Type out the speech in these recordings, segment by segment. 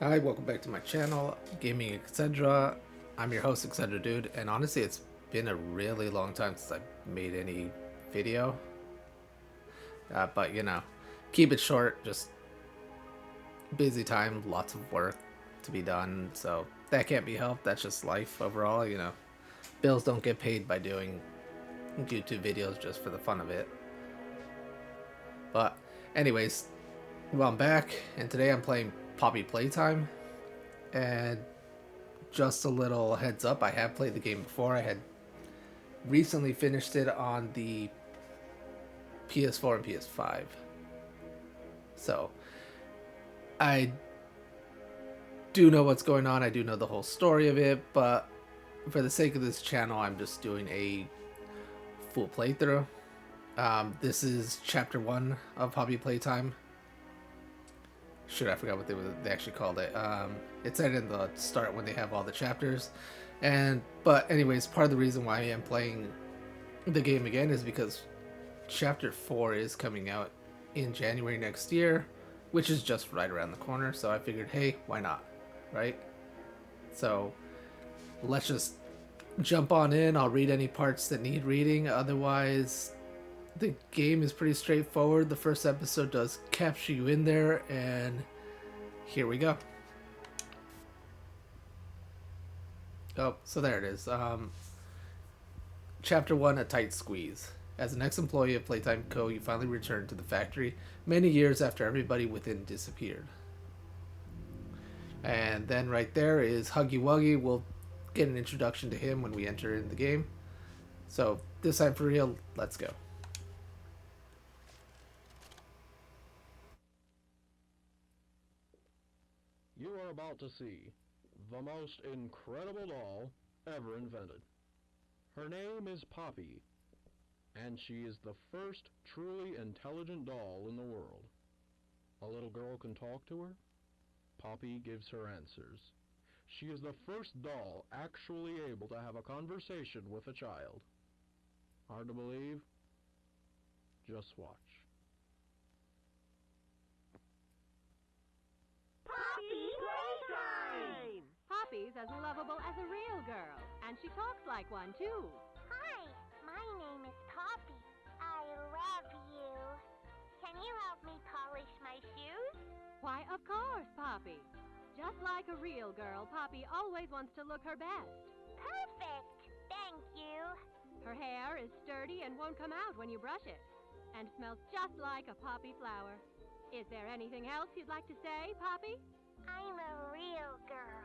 Hi, welcome back to my channel, Gaming Etc. I'm your host, Etc. Dude, and honestly, it's been a really long time since I made any video. But you know, keep it short, just busy time, lots of work to be done, so that can't be helped. That's just life overall, you know. Bills don't get paid by doing YouTube videos just for the fun of it. But, anyways, well, I'm back, and today I'm playing Poppy Playtime, and just a little heads up, I have played the game before. I had recently finished it on the PS4 and PS5. So, I do know what's going on. I do know the whole story of it, but for the sake of this channel, I'm just doing a full playthrough. This is chapter 1 of Poppy Playtime. Shit, I forgot what they actually called it. It said in the start when they have all the chapters. But anyways, part of the reason why I am playing the game again is because chapter 4 is coming out in January next year, which is just right around the corner. So I figured, hey, why not, right? So let's just jump on in. I'll read any parts that need reading. Otherwise, the game is pretty straightforward. The first episode does capture you in there, and here we go. Oh, so there it is. Chapter 1, A Tight Squeeze. As an ex-employee of Playtime Co., you finally returned to the factory many years after everybody within disappeared. And then right there is Huggy Wuggy. We'll get an introduction to him when we enter in the game. So this time for real, let's go. You are about to see the most incredible doll ever invented. Her name is Poppy, and she is the first truly intelligent doll in the world. A little girl can talk to her. Poppy gives her answers. She is the first doll actually able to have a conversation with a child. Hard to believe? Just watch. Poppy Playtime! Poppy's as lovable as a real girl, and she talks like one, too. Hi, my name is Poppy. I love you. Can you help me polish my shoes? Why, of course, Poppy. Just like a real girl, Poppy always wants to look her best. Perfect. Thank you. Her hair is sturdy and won't come out when you brush it, and smells just like a poppy flower. Is there anything else you'd like to say, Poppy? I'm a real girl,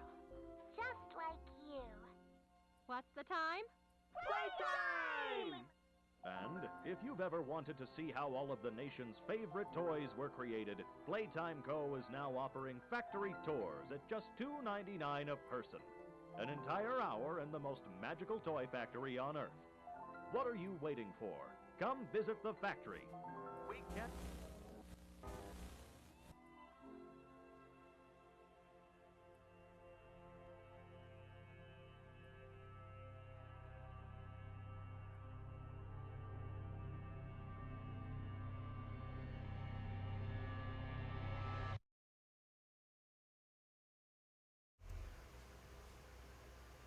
just like you. What's the time? Playtime! And if you've ever wanted to see how all of the nation's favorite toys were created, Playtime Co. is now offering factory tours at just $2.99 a person. An entire hour in the most magical toy factory on Earth. What are you waiting for? Come visit the factory. We can't...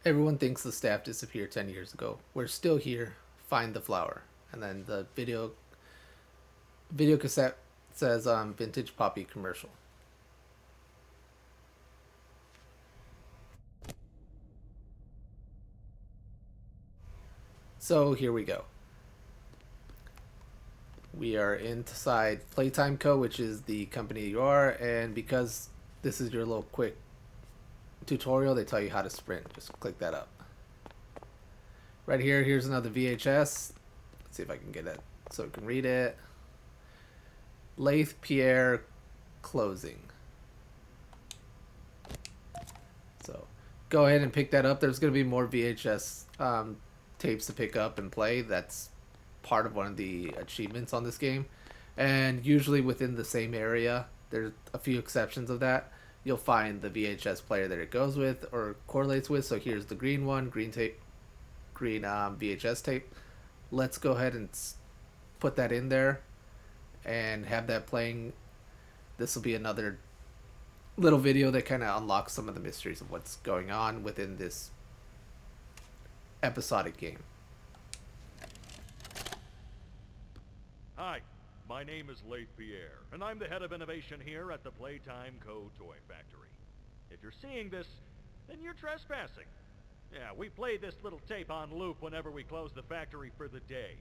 Everyone thinks the staff disappeared 10 years ago. We're still here. Find the flower. And then the video cassette says vintage Poppy commercial. So here we go. We are inside Playtime Co., which is the company you are, and because this is your little quick tutorial, they tell you how to sprint. Just click that up. Right here, here's another VHS. Let's see if I can get it so we can read it. Lathe Pierre closing. So go ahead and pick that up. There's going to be more VHS tapes to pick up and play. That's part of one of the achievements on this game. And usually within the same area, there's a few exceptions of that. You'll find the VHS player that it goes with or correlates with. So here's the green one, green VHS tape. Let's go ahead and put that in there and have that playing. This will be another little video that kind of unlocks some of the mysteries of what's going on within this episodic game. Hi, my name is Leith Pierre, and I'm the head of innovation here at the Playtime Co toy factory. If you're seeing this, then you're trespassing. Yeah, we play this little tape on loop whenever we close the factory for the day.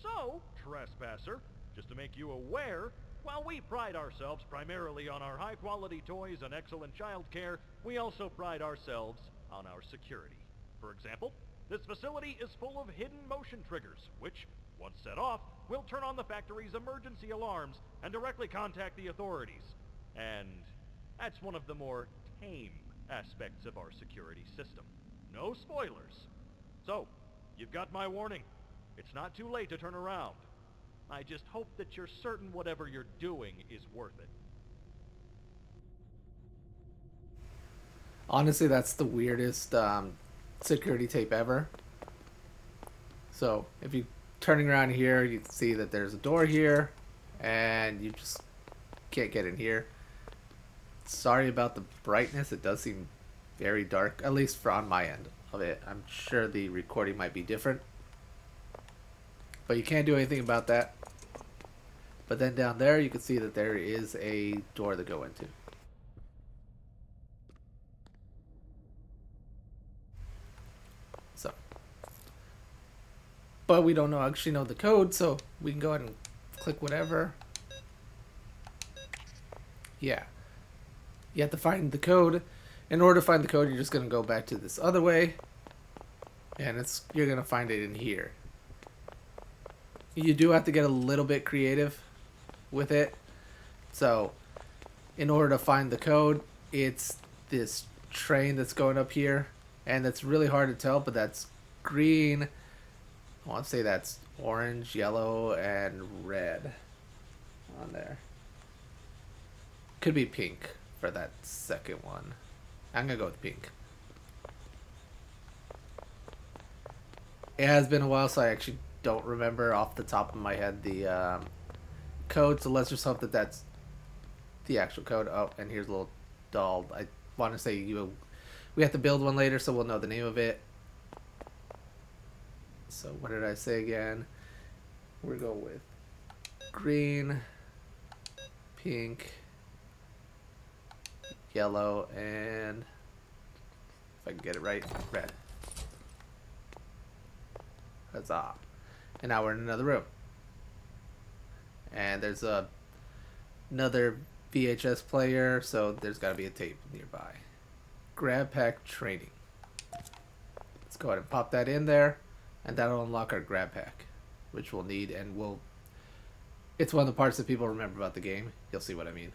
So, trespasser, just to make you aware, while we pride ourselves primarily on our high-quality toys and excellent child care, we also pride ourselves on our security. For example, this facility is full of hidden motion triggers, which, once set off, will turn on the factory's emergency alarms and directly contact the authorities. And that's one of the more tame aspects of our security system. No spoilers. So, you've got my warning. It's not too late to turn around. I just hope that you're certain whatever you're doing is worth it. Honestly, that's the weirdest security tape ever. So, if you turning around here, you can see that there's a door here, and you just can't get in here. Sorry about the brightness. It does seem very dark, at least for on my end of it. I'm sure the recording might be different, but you can't do anything about that. But then down there, you can see that there is a door to go into. So, but we don't actually know the code, so we can go ahead and click whatever. Yeah. You have to find the code. In order to find the code, you're just going to go back to this other way. And you're going to find it in here. You do have to get a little bit creative with it. So, in order to find the code, it's this train that's going up here. And that's really hard to tell, but that's green. I want to say that's orange, yellow, and red on there. Could be pink for that second one. I'm going to go with pink. It has been a while, so I actually don't remember off the top of my head the code. So let's just hope that that's the actual code. Oh, and here's a little doll. I want to say we have to build one later, so we'll know the name of it. So what did I say again? We're going with green, pink, yellow, and if I can get it right, red. Huzzah. And now we're in another room. And there's another VHS player, so there's got to be a tape nearby. Grab pack training. Let's go ahead and pop that in there, and that'll unlock our grab pack, which we'll need, and it's one of the parts that people remember about the game. You'll see what I mean.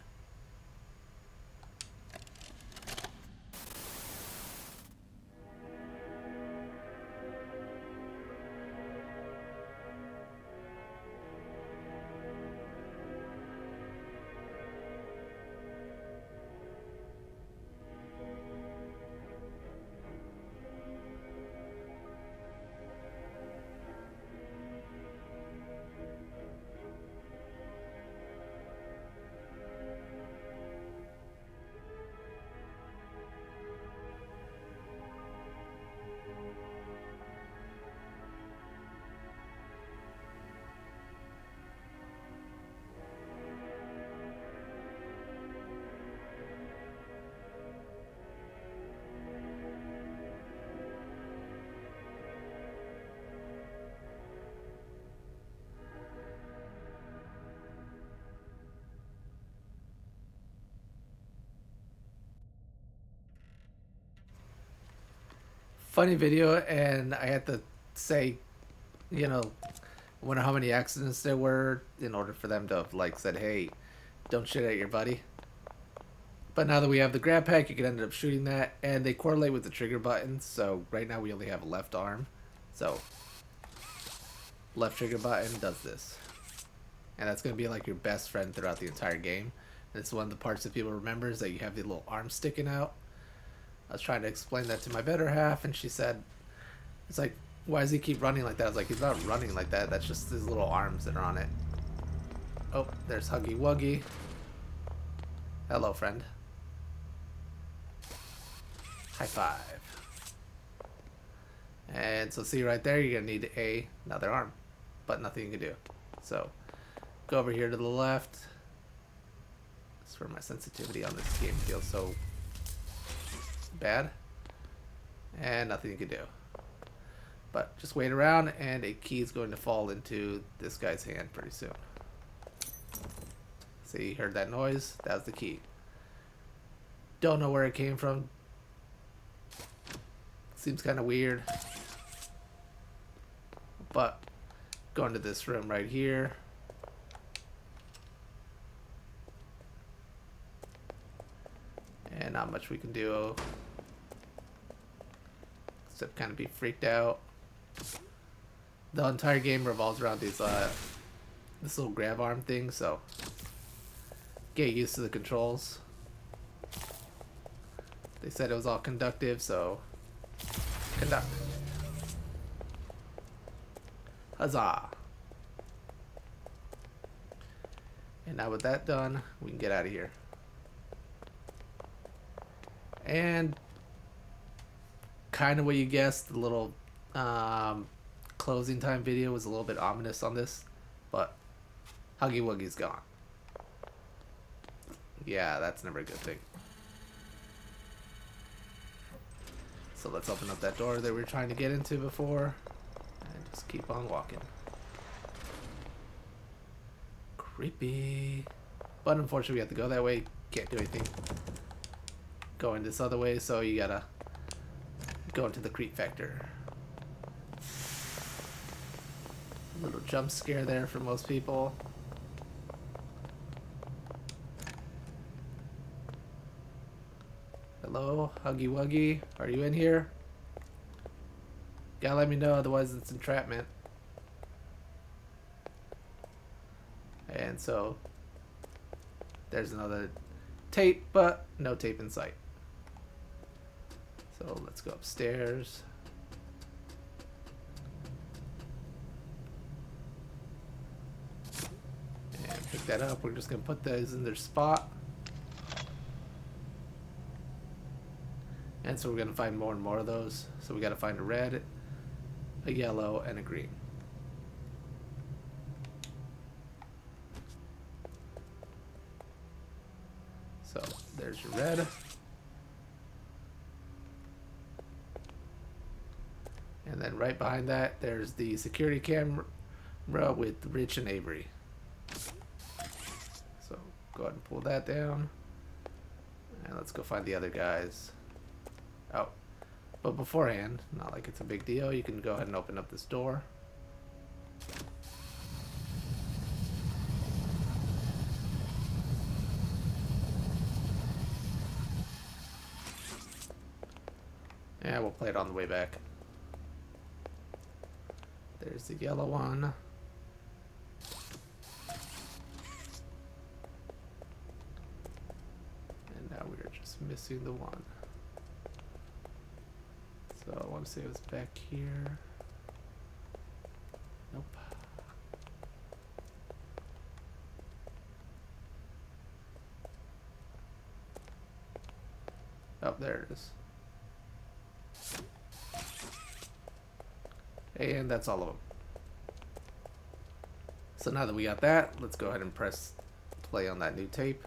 Funny video, and I had to say, I wonder how many accidents there were in order for them to have said, hey, don't shoot at your buddy. But now that we have the grab pack, you can end up shooting that, and they correlate with the trigger buttons. So right now we only have a left arm, so left trigger button does this, and that's going to be like your best friend throughout the entire game. And it's one of the parts that people remember, is that you have the little arm sticking out. I was trying to explain that to my better half, and she said, it's like, why does he keep running like that? I was like, he's not running like that. That's just his little arms that are on it. Oh, there's Huggy Wuggy. Hello, friend. High five. And so see right there, you're gonna need another arm, but nothing you can do. So go over here to the left. That's where my sensitivity on this game feels so bad. And nothing you can do. But just wait around and a key is going to fall into this guy's hand pretty soon. See, you heard that noise? That was the key. Don't know where it came from. Seems kind of weird. But go into this room right here. And not much we can do except kind of be freaked out. The entire game revolves around these this little grab arm thing, so get used to the controls. They said it was all conductive, so conduct. Huzzah! And now with that done, we can get out of here. And kind of what you guessed, the little closing time video was a little bit ominous on this, but Huggy Wuggy's gone. Yeah, that's never a good thing. So let's open up that door that we were trying to get into before and just keep on walking. Creepy. But unfortunately we have to go that way. Can't do anything going this other way, so you gotta go into the creep factor. A little jump scare there for most people. Hello, Huggy Wuggy, are you in here? Gotta let me know, otherwise it's entrapment. And so there's another tape, but no tape in sight. So let's go upstairs. And pick that up. We're just gonna put those in their spot. And so we're gonna find more and more of those. So we gotta find a red, a yellow, and a green. So there's your red. And then right behind that, there's the security camera with Rich and Avery. So go ahead and pull that down. And let's go find the other guys. Oh, but beforehand, not like it's a big deal, you can go ahead and open up this door. Yeah, we'll play it on the way back. There's the yellow one. And now we're just missing the one. So I want to say it was back here. Nope. Oh, there it is. And that's all of them. So now that we got that, let's go ahead and press play on that new tape.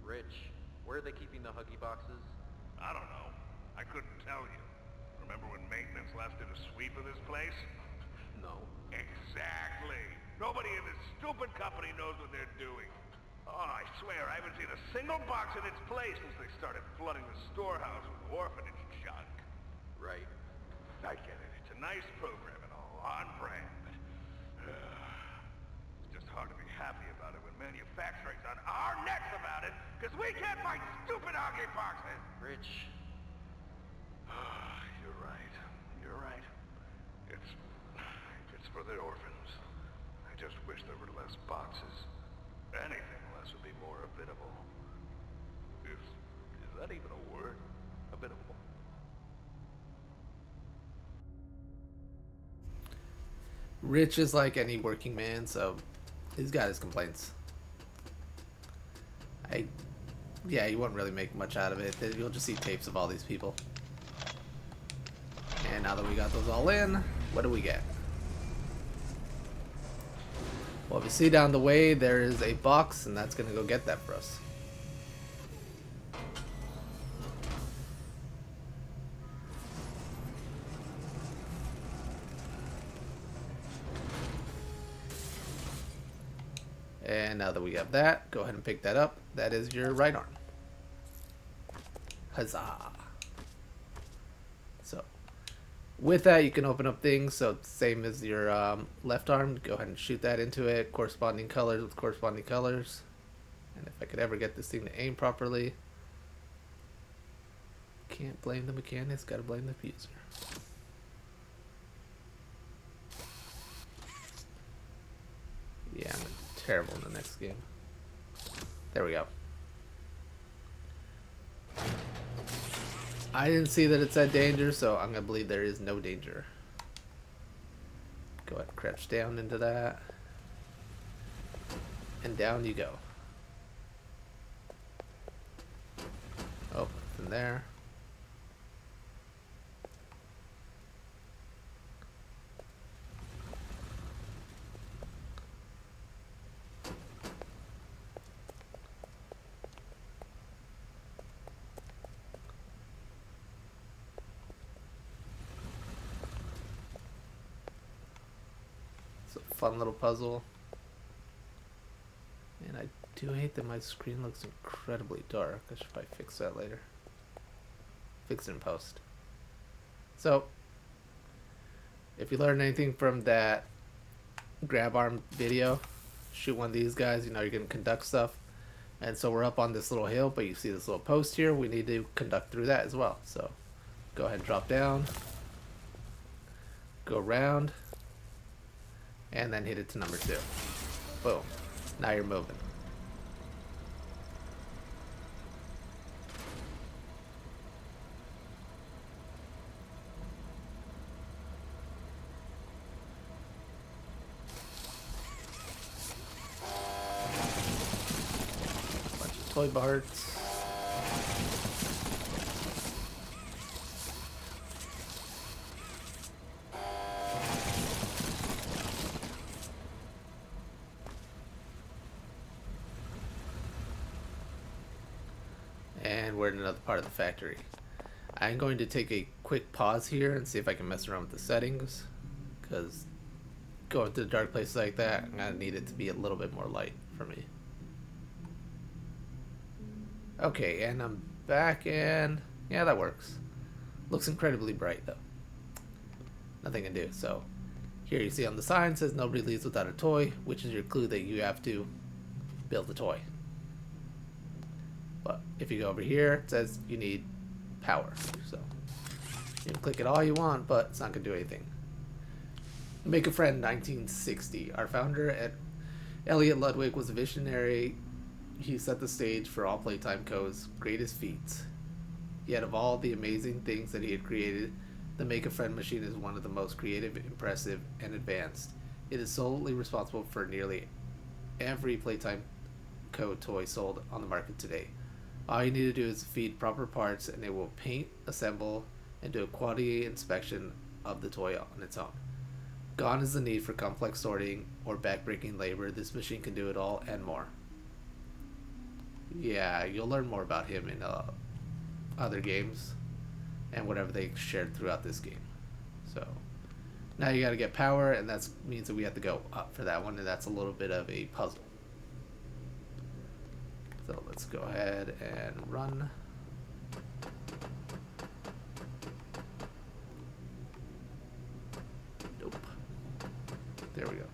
Rich, where are they keeping the Huggy boxes? I don't know. I couldn't tell you. Remember when maintenance left did a sweep of this place? No. Exactly. Nobody in this stupid company knows what they're doing. Oh, I swear, I haven't seen a single box in its place since they started flooding the storehouse with orphanage junk. Right. I get it. It's a nice program and all, on brand, but it's just hard to be happy about it when manufacturing's on our necks about it, because we can't find stupid Huggy boxes. Rich. You're right. You're right. It's for the orphans. I just wish there were less boxes. Anything less would be more habitable. Is that even a word? Habitable. Rich is like any working man, so he's got his complaints. yeah, you won't really make much out of it. You'll just see tapes of all these people. And now that we got those all in, what do we get? Well, if you see down the way, there is a box, and that's going to go get that for us. And now that we have that, go ahead and pick that up. That is your right arm. Huzzah! So, with that, you can open up things. So, same as your left arm, go ahead and shoot that into it. Corresponding colors with corresponding colors. And if I could ever get this thing to aim properly, can't blame the mechanics, gotta blame the user. Yeah, I'm terrible in the next game. There we go. I didn't see that it said danger, so I'm gonna believe there is no danger. Go ahead and crouch down into that. And down you go. Oh, in there. Fun little puzzle. And I do hate that my screen looks incredibly dark. I should probably fix that later. Fix it in post. So, if you learned anything from that grab arm video, shoot one of these guys, you know you're going to conduct stuff. And so we're up on this little hill, but you see this little post here, we need to conduct through that as well. So, go ahead and drop down. Go around. And then hit it to number 2. Boom. Now you're moving. Bunch of toy parts. And we're in another part of the factory. I'm going to take a quick pause here and see if I can mess around with the settings, because going to the dark place like that, I'm going to need it to be a little bit more light for me. Okay, and I'm back, and yeah, that works. Looks incredibly bright though. Nothing to do. So here you see on the sign says nobody leaves without a toy, which is your clue that you have to build a toy. But if you go over here, it says you need power. So you can click it all you want, but it's not going to do anything. Make a Friend 1960. Our founder, Elliot Ludwig, was a visionary. He set the stage for all Playtime Co's greatest feats. Yet of all the amazing things that he had created, the Make a Friend machine is one of the most creative, impressive, and advanced. It is solely responsible for nearly every Playtime Co toy sold on the market today. All you need to do is feed proper parts and it will paint, assemble, and do a quality inspection of the toy on its own. Gone is the need for complex sorting or backbreaking labor. This machine can do it all and more. Yeah, you'll learn more about him in other games and whatever they shared throughout this game. So now you got to get power, and that means that we have to go up for that one, and that's a little bit of a puzzle. So let's go ahead and run. Nope. There we go.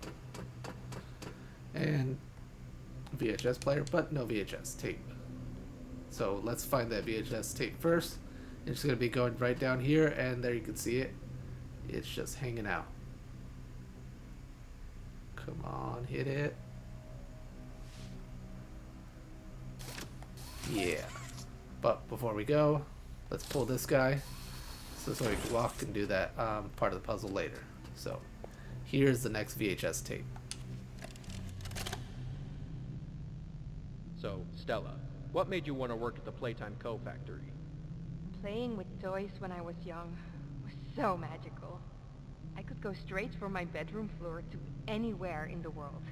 And VHS player, but no VHS tape. So let's find that VHS tape first. It's going to be going right down here, and there you can see it. It's just hanging out. Come on, hit it. Yeah. But before we go, let's pull this guy so we can walk and do that part of the puzzle later. So here's the next VHS tape. So, Stella, What made you want to work at the Playtime Co factory? Playing with toys when I was young was so magical. I could go straight from my bedroom floor to anywhere in the world.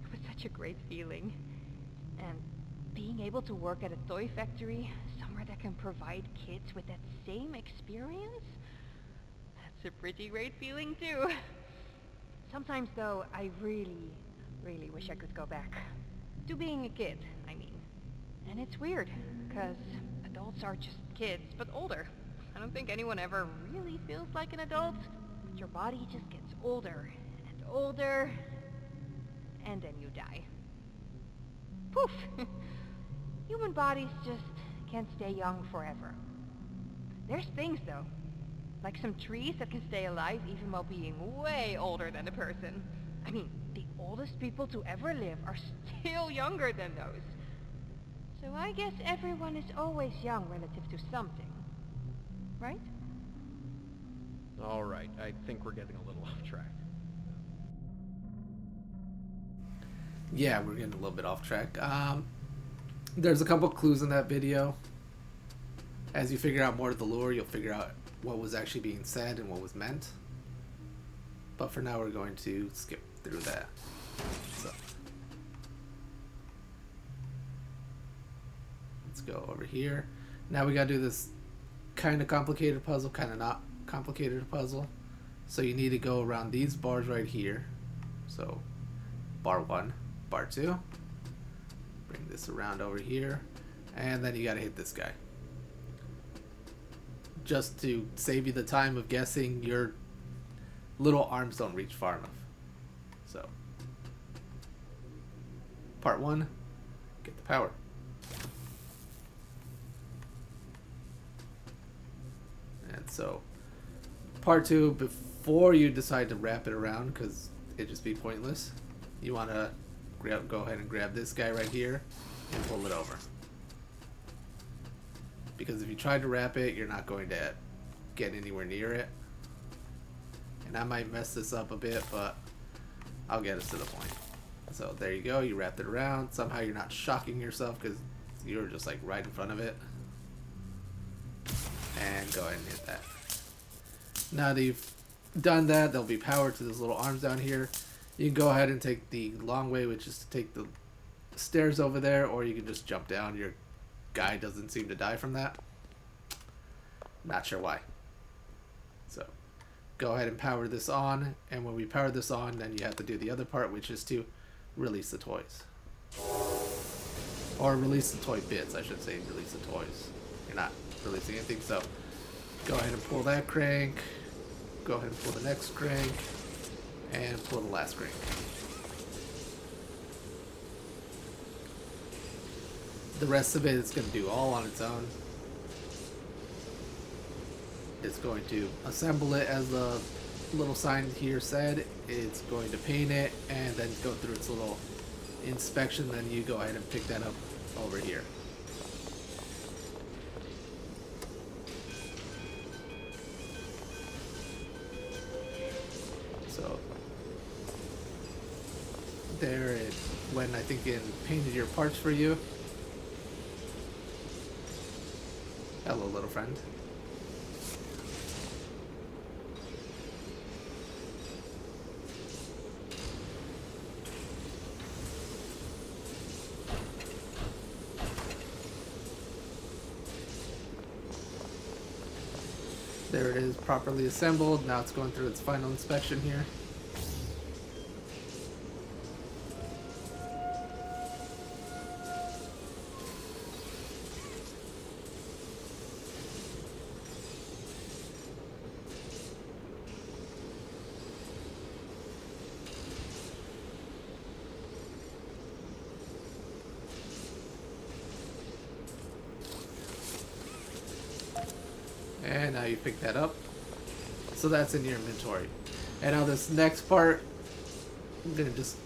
It was such a great feeling. And being able to work at a toy factory, somewhere that can provide kids with that same experience, that's a pretty great feeling too. Sometimes though, I really wish I could go back. To being a kid, I mean. And it's weird, because adults are just kids, but older. I don't think anyone ever really feels like an adult. But your body just gets older and older, and then you die. Poof! Human bodies just can't stay young forever. There's things though, like some trees that can stay alive even while being way older than a person. I mean, the oldest people to ever live are still younger than those. So I guess everyone is always young relative to something. Right? Alright, I think we're getting a little off track. Yeah, we're getting a little bit off track. There's a couple clues in that video. As you figure out more of the lore, you'll figure out what was actually being said and what was meant. But for now, we're going to skip through that. So, let's go over here. Now we gotta do this kind of complicated puzzle, kind of not complicated puzzle. So you need to go around these bars right here. So, bar 1, bar 2. Bring this around over here. And then you gotta hit this guy. Just to save you the time of guessing, your little arms don't reach far enough. So, part 1, get the power. And so, part 2, before you decide to wrap it around, because it'd just be pointless, you want to go ahead and grab this guy right here and pull it over. Because if you try to wrap it, you're not going to get anywhere near it. And I might mess this up a bit, but I'll get us to the point. So there you go, you wrapped it around. Somehow you're not shocking yourself because you're just like right in front of it. And go ahead and hit that. Now that you've done that, there'll be power to those little arms down here. You can go ahead and take the long way, which is to take the stairs over there, or you can just jump down. Your guy doesn't seem to die from that. Not sure why. So go ahead and power this on, and when we power this on, then you have to do the other part, which is to release the toys. Or release the toy bits, I should say. Release the toys. You're not releasing anything, so go ahead and pull that crank. Go ahead and pull the next crank. And pull the last crank. The rest of it is going to do all on its own. It's going to assemble it as the little sign here said. It's going to paint it and then go through its little inspection. Then you go ahead and pick that up over here. So there it went, I think, in painted your parts for you. Hello, little friend. There it is, properly assembled. Now it's going through its final inspection here. And now you pick that up. So that's in your inventory. And now this next part, I'm going to just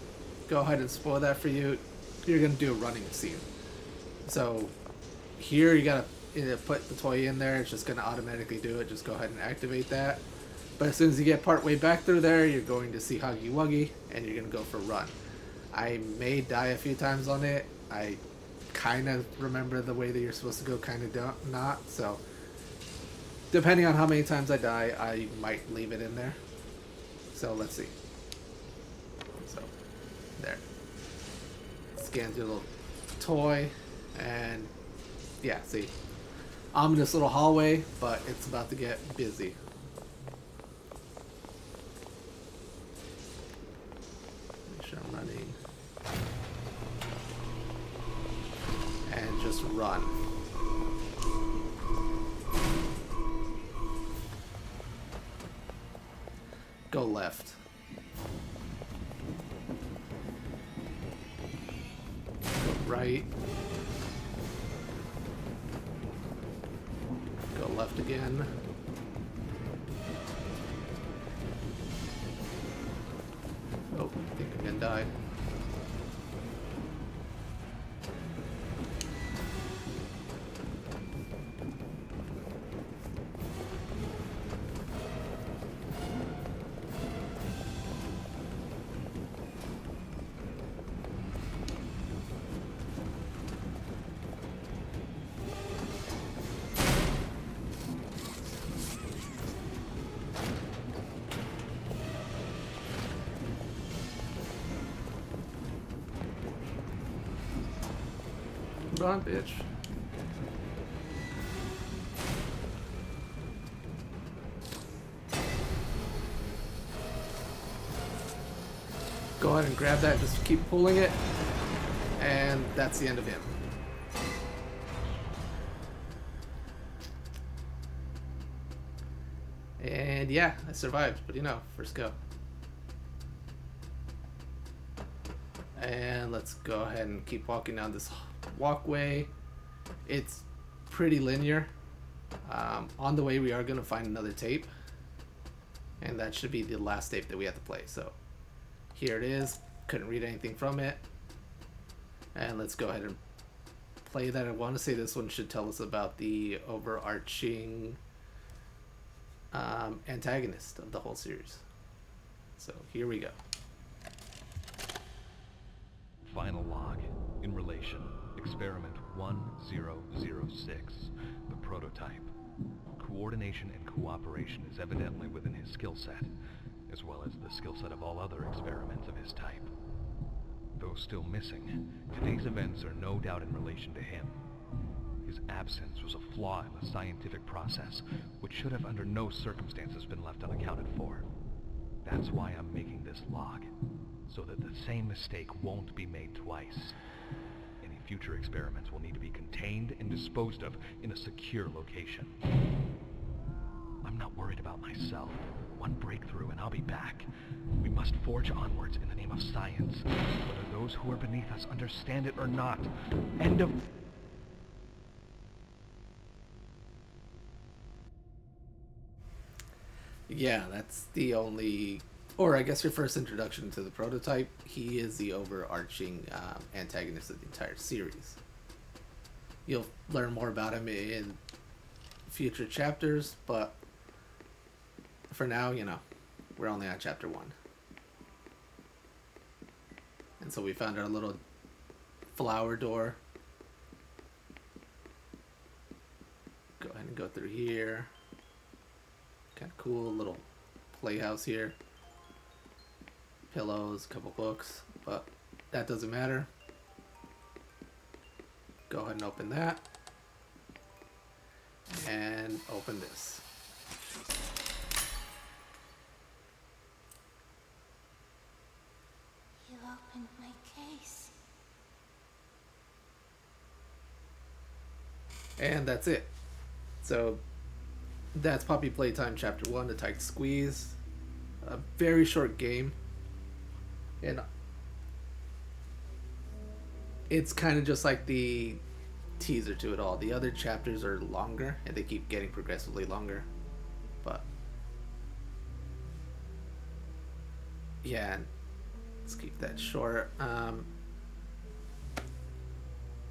go ahead and spoil that for you. You're going to do a running scene. So here you got to put the toy in there. It's just going to automatically do it. Just go ahead and activate that. But as soon as you get part way back through there, you're going to see Huggy Wuggy and you're going to go for a run. I may die a few times on it. I kind of remember the way that you're supposed to go, kind of don't, not. So, depending on how many times I die, I might leave it in there. So, let's see. So, there. Scan through a little toy, and yeah, see. I'm in this little hallway, but it's about to get busy. Make sure I'm running. And just run. Go left. Go right. Go left again. Oh, I think I'm gonna die. Run, bitch. Go ahead and grab that, just keep pulling it, and that's the end of him. And yeah, I survived, but you know, first go. And let's go ahead and keep walking down this walkway. It's pretty linear. On the way we are going to find another tape, and that should be the last tape that we have to play. So here it is. Couldn't read anything from it, and let's go ahead and play that. I want to say this one should tell us about the overarching antagonist of the whole series. So here we go. Final log. In relation, experiment 1006, the prototype. Coordination and cooperation is evidently within his skill set, as well as the skill set of all other experiments of his type. Though still missing, today's events are no doubt in relation to him. His absence was a flaw in the scientific process, which should have under no circumstances been left unaccounted for. That's why I'm making this log, so that the same mistake won't be made twice. Any future experiments will need to be contained and disposed of in a secure location. I'm not worried about myself. One breakthrough and I'll be back. We must forge onwards in the name of science, whether those who are beneath us understand it or not. End of... Yeah, that's the only, or I guess your first introduction to the prototype. He is the overarching antagonist of the entire series. You'll learn more about him in future chapters, but for now, you know, we're only on chapter 1. And so we found our little flower door. Go ahead and go through here. Kind of cool little playhouse here. Pillows, a couple books, but that doesn't matter. Go ahead and open that. And open this. You opened my case. And that's it. So that's Poppy Playtime Chapter 1, The Tight Squeeze. A very short game. And it's kind of just like the teaser to it all. The other chapters are longer, and they keep getting progressively longer. But yeah, let's keep that short.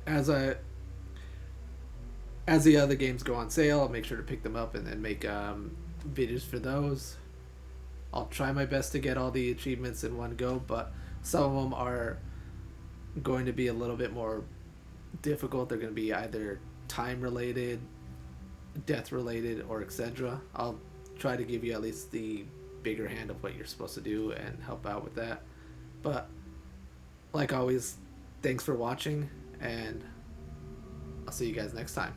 As the other games go on sale, I'll make sure to pick them up and then make videos for those. I'll try my best to get all the achievements in one go, but some of them are going to be a little bit more difficult. They're going to be either time related, death related, or etc. I'll try to give you at least the bigger hand of what you're supposed to do and help out with that. But like always, thanks for watching, and I'll see you guys next time.